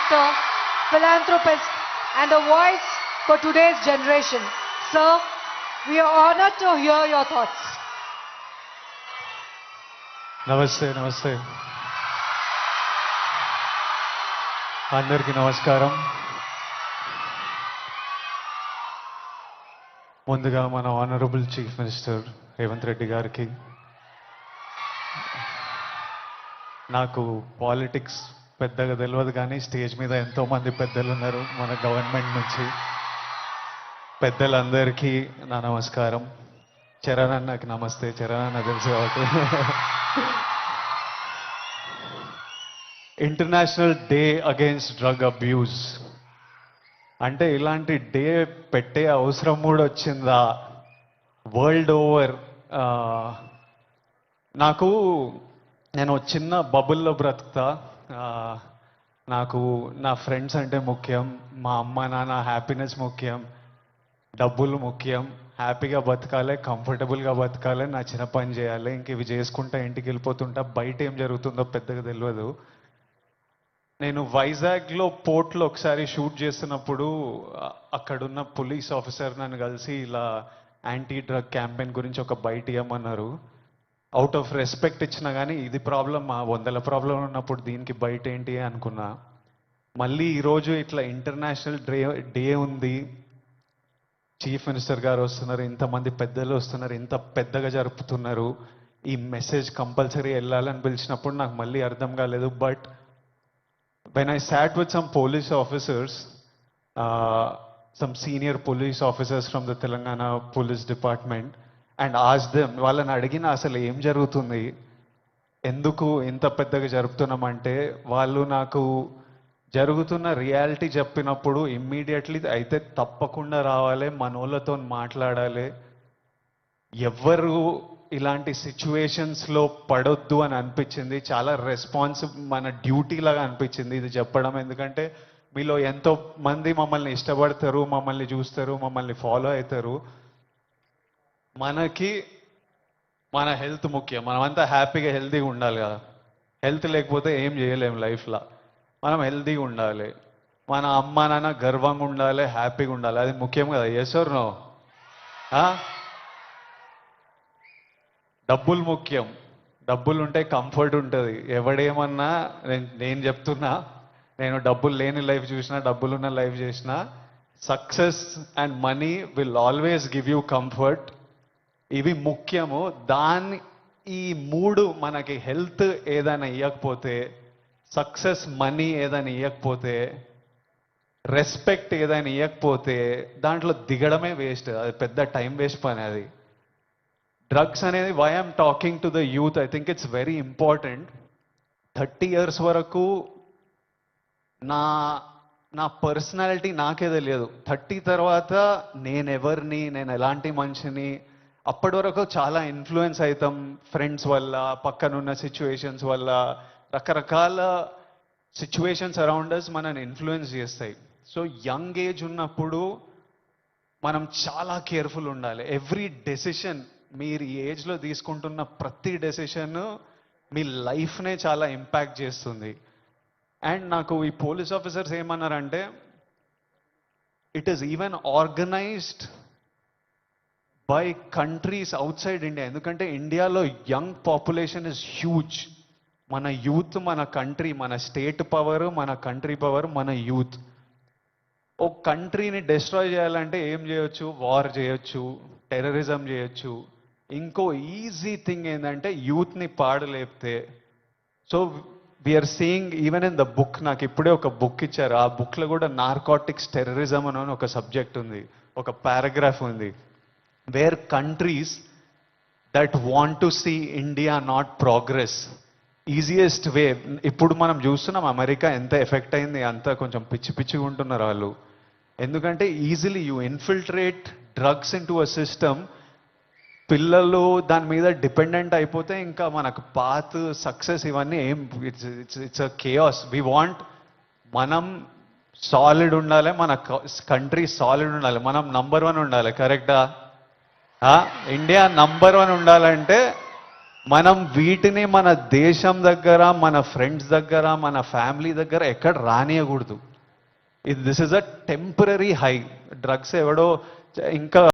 actor, philanthropist, and a voice for today's generation. Sir, we are honored to hear your thoughts. నమస్తే నమస్తే అందరికీ నమస్కారం. ముందుగా మన honourable chief minister Revanth Reddy గారికి, నాకు పాలిటిక్స్ పెద్దగా తెలియదు కానీ స్టేజ్ మీద ఎంతోమంది పెద్దలు ఉన్నారు మన గవర్నమెంట్ నుంచి. పెద్దలందరికీ నా నమస్కారం. చరణ్ అన్నకి నమస్తే. చరణ్ అన్న తెలుసు కాబట్టి. International day against drug abuse అంటే ఇలాంటి డే పెట్టే అవసరం కూడా వచ్చిందా వరల్డ్ ఓవర్? నేను చిన్న బబుల్లో బ్రతుకుతా. నాకు నా ఫ్రెండ్స్ అంటే ముఖ్యం, మా అమ్మ నాన్న హ్యాపీనెస్ ముఖ్యం, డబ్బులు ముఖ్యం, హ్యాపీగా బతకాలి, కంఫర్టబుల్గా బతకాలి, నా చిన్న పని చేయాలి, ఇంక ఇవి చేసుకుంటా ఇంటికి వెళ్ళిపోతుంటా. బయట ఏం జరుగుతుందో పెద్దగా తెలియదు. నేను వైజాగ్లో పోర్ట్లో ఒకసారి షూట్ చేస్తున్నప్పుడు అక్కడున్న పోలీస్ ఆఫీసర్ నన్ను కలిసి ఇలా యాంటీ డ్రగ్ క్యాంపెయిన్ గురించి ఒక బయట ఇవ్వమన్నారు. అవుట్ ఆఫ్ రెస్పెక్ట్ ఇచ్చినా కానీ ఇది ప్రాబ్లం, ఆ 100 ప్రాబ్లం ఉన్నప్పుడు దీనికి బయట ఏంటి అనుకున్నా. మళ్ళీ ఈరోజు ఇట్లా ఇంటర్నేషనల్ డే ఉంది, చీఫ్ మినిస్టర్ గారు వస్తున్నారు, ఇంతమంది పెద్దలు వస్తున్నారు, ఇంత పెద్దగా జరుపుతున్నారు, ఈ మెసేజ్ కంపల్సరీ వెళ్ళాలని పిలిచినప్పుడు నాకు మళ్ళీ అర్థం కాలేదు. But when I sat with some police officers, some senior police officers from the Telangana Police Department, and asked them, వాళ్ళని అడిగిన అసలు ఏం జరుగుతుంది, ఎందుకు ఇంత పెద్దగా జరుపుతున్నామంటే వాళ్ళు నాకు జరుగుతున్న రియాలిటీ చెప్పినప్పుడు ఇమ్మీడియట్లీ అయితే తప్పకుండా రావాలి, మనోళ్ళతో మాట్లాడాలి, ఎవ్వరు ఇలాంటి సిచ్యువేషన్స్లో పడొద్దు అని అనిపించింది. చాలా మన డ్యూటీ లాగా అనిపించింది ఇది చెప్పడం. ఎందుకంటే మీలో ఎంతో మంది మమ్మల్ని ఇష్టపడతారు, మమ్మల్ని చూస్తారు, మమ్మల్ని ఫాలో అవుతారు. మనకి మన హెల్త్ ముఖ్యం. మనమంతా హ్యాపీగా హెల్తీగా ఉండాలి కదా. హెల్త్ లేకపోతే ఏం చేయలేము లైఫ్లో. మనం హెల్తీగా ఉండాలి, మన అమ్మ నాన్న గర్వంగా ఉండాలి, హ్యాపీగా ఉండాలి, అది ముఖ్యం కదా. Yes or no? డబ్బులు ముఖ్యం. డబ్బులు ఉంటే కంఫర్ట్ ఉంటుంది. ఎవడేమన్నా నేను చెప్తున్నా, నేను డబ్బులు లేని లైఫ్ చూసినా, డబ్బులున్న లైఫ్ చేసినా, success and money will always give you comfort. ఇవి ముఖ్యము. ఈ 3 మనకి హెల్త్ ఏదైనా ఇవ్వకపోతే, సక్సెస్ మనీ ఏదైనా ఇవ్వకపోతే, రెస్పెక్ట్ ఏదైనా ఇవ్వకపోతే దాంట్లో దిగడమే వేస్ట్. అది పెద్ద టైం వేస్ట్ పని. అది డ్రగ్స్ అనేది, why I'm talking to the youth, I think it's very important. 30 years వరకు నా పర్సనాలిటీ నాకే తెలియదు. 30 తర్వాత నేనెవరిని, నేను ఎలాంటి మనిషిని, అప్పటి వరకు చాలా ఇన్ఫ్లుయెన్స్ అవుతాం ఫ్రెండ్స్ వల్ల, పక్కనున్న సిచ్యువేషన్స్ వల్ల. రకరకాల సిచ్యువేషన్స్ అరౌండ్ అస్ మనని ఇన్ఫ్లుయెన్స్ చేస్తాయి. సో యంగ్ ఏజ్ ఉన్నప్పుడు మనం చాలా కేర్ఫుల్ ఉండాలి. ఎవ్రీ డెసిషన్, మీరు ఈ ఏజ్లో తీసుకుంటున్న ప్రతి డెసిషన్ మీ లైఫ్నే చాలా ఇంపాక్ట్ చేస్తుంది. అండ్ నాకు ఈ పోలీస్ ఆఫీసర్స్ ఏమన్నారంటే, it is even organised by countries out side India. ఎందుకంటే ఇండియాలో యంగ్ పాపులేషన్ ఇస్ హ్యూజ్. మన యూత్, మన కంట్రీ, మన స్టేట్ పవర్, మన కంట్రీ పవర్, మన యూత్. ఓ కంట్రీని డిస్ట్రాయ్ చేయాలంటే ఏం చేయొచ్చు? వార్ చేయొచ్చు, టెర్రరిజం చేయొచ్చు. ఇంకో ఈజీ థింగ్ ఏంటంటే యూత్ని పాడలేపితే. So we are seeing even in the book, నాకు ఇప్పుడే ఒక బుక్ ఇచ్చారు, ఆ బుక్లో కూడా నార్కోటిక్స్ టెర్రరిజం అని ఒక సబ్జెక్ట్ ఉంది, ఒక పారాగ్రాఫ్ ఉంది. Where countries that want to see India not progress, easiest way. ఇప్పుడు మనం చూస్తున్నాం అమెరికా ఎంత ఎఫెక్ట్ అయింది, అంతా కొంచెం పిచ్చిగా ఉంటున్నారు వాళ్ళు. ఎందుకంటే easily you infiltrate drugs in to a system. పిల్లలు దాని మీద డిపెండెంట్ అయిపోతే ఇంకా మనకు పాత్ సక్సెస్ ఇవన్నీ ఏం, it's a chaos. We want, మనం సాలిడ్ ఉండాలి, మన కంట్రీ సాలిడ్ ఉండాలి, మనం నంబర్ 1 ఉండాలి. కరెక్టా? ఇండియా నంబర్ 1 ఉండాలంటే మనం వీటిని మన దేశం దగ్గర, మన ఫ్రెండ్స్ దగ్గర, మన ఫ్యామిలీ దగ్గర ఎక్కడ రానియకూడదు. This is a temporary high. Drugs ఎవడో ఇంకా